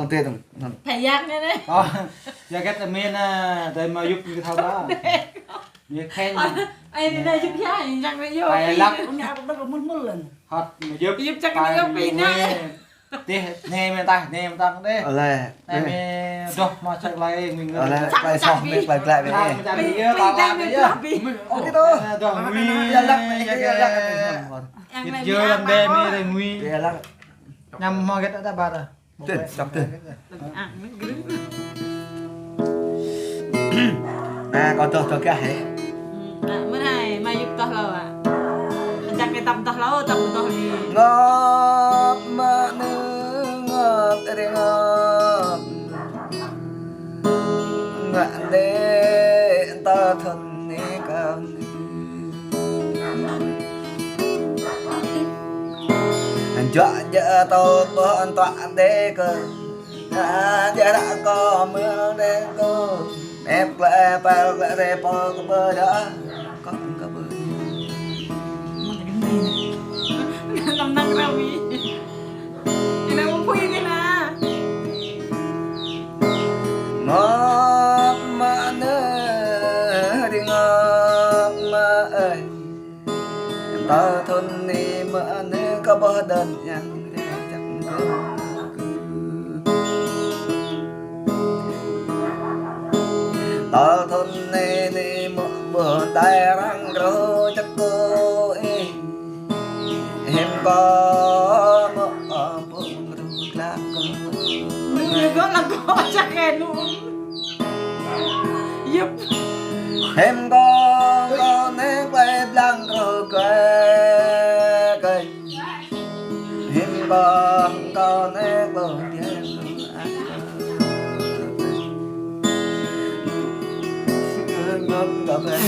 con tê đồng phải giang nữa đấy giờ cái tầm miên tới mà giúp cái thao đó việc khen anh đây giúp giá anh rằng nó vô phải lắm nhà cũng đâu muốn muốn lần hot mà giúp chắc cái nó pin á đi nè mình ta đấy ở đây này mình rồi mà chạy lại mình ở đây lại xong mình lại lại về đây làm gì á tao làm gì á ok thôi rồi nguy lắc lắc giờ làm bè mi rồi nguy lắc nhằm hoa cái đã bạt rồi tiền sắp tiền con tôi cái hết bữa nay mà giúp tao lâu à chắc cái tâm tao lâu tâm tao đi ngọt mà nước ngọt để ngọt ngạn để ta thân ní cao chọn vợ tôi bọn tọa đế cơ giờ đã có mưa đen cô ép lại bao lại để bỏ cái bờ đó con cái bờ làm năng ra mi cái này muốn phi cái nào ngọt mà nữa đi ngọt mà ơi ta thôn đi mà nữa có bờ đơn nhang để chẳng ta thôn đi một bờ tay răng rồi chắc cô em có một bông rừng lá người có là có chắc khen luôn giúp em có nét quay lăng rồi cây em có nét rồi ngâm cà phê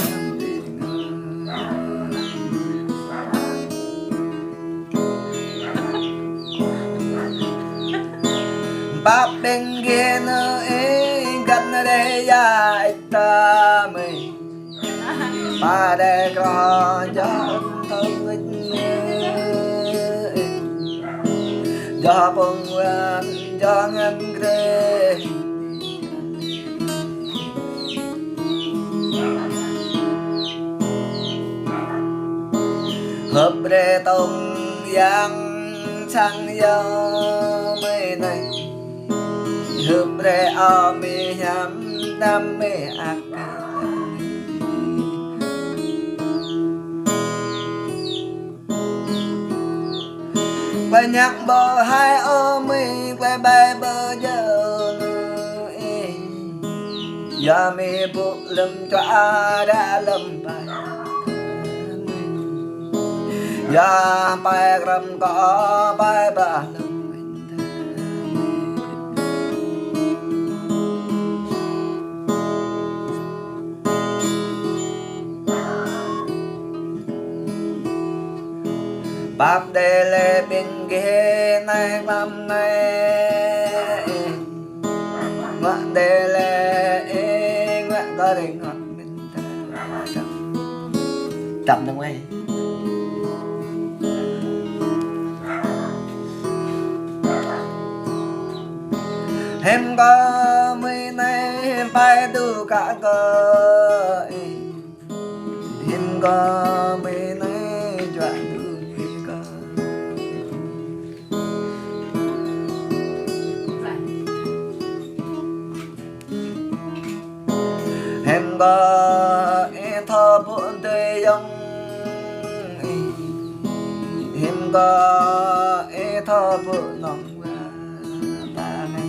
bắp bên kia nữa gần đây dài ta mình ba đây có gió thân gió bông gió ngân ghê hợp rê tông giang sang gió mây này hợp rê ở mi nhắm đam mê ác quay nhạc bờ hai ôm mi quay bay bờ giờ giờ mi bộ lâm cho đã lâm bài giờ bài rầm có bài bà lâm bắp đề lệ bên ghế này năm nay ngoạn đề lệ ngoạn có để ngọt bên ta chậm đâu ấy em có mấy nay em phải đủ cả cơ em có mấy nay chọn em có thơ buồn tươi dòng em có thơ buồn lòng ta này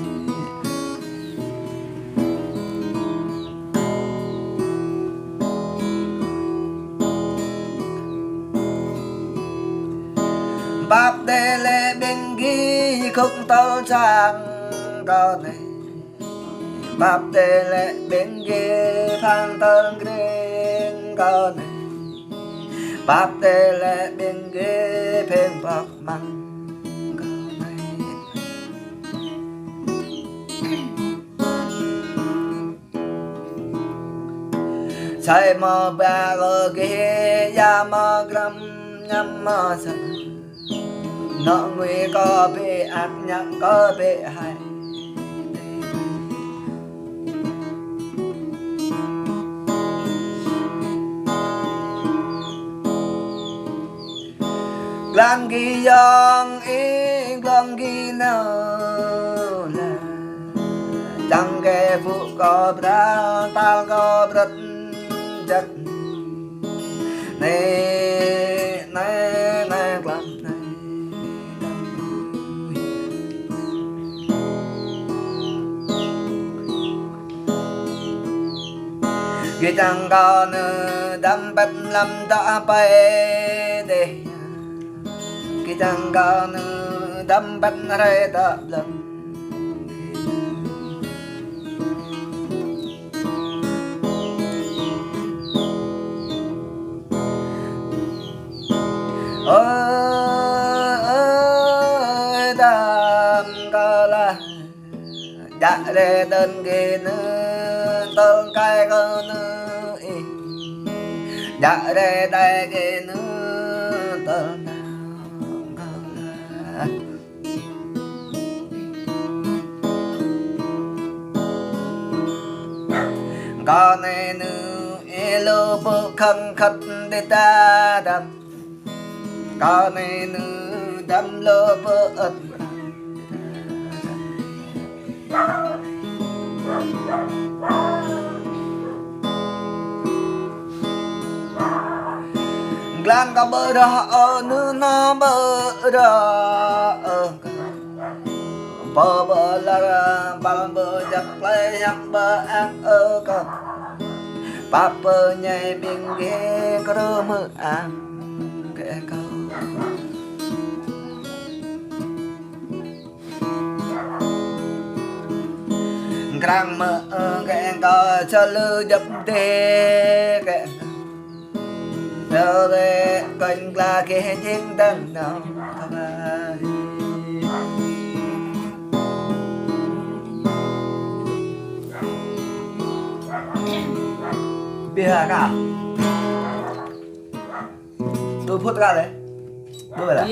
bắp đề lệ bên ghi khúc tàu trang cao này bắp đề lệ bên ghế phang tân green cao này bắp đề lệ bên ghế phèn bạc măng cao này say mơ ba gờ ghế ya mơ gram nhắm mơ sân nọ nguy có bị ác nhặng có bị hay lan ghi dòng ý con ghi nào là chẳng kẻ phụ có ra ta có rất chắc này này này làm này khi chẳng còn đâm bắt lâm đã bay để khi chẳng còn đâm bắt ra đã lâm ơi đam ca la đã để đơn ghê nữa tơn cay cơ nữa đã để đây ghê nữa tơn con này nữ elo bộ khăn khất để ta đâm con này nữ đâm lô bộ ớt lan có bơ đó nữ nó bơ đó bơ là bơ giặc lấy giặc bơ ăn con papa nhảy bên ghế có đôi mơ ăn kẻ câu càng mơ kẻ có cho lưu dập đê kẻ đâu đây còn là kẻ chiến đăng nào Biar kah? Tu put kah le? Tu bela.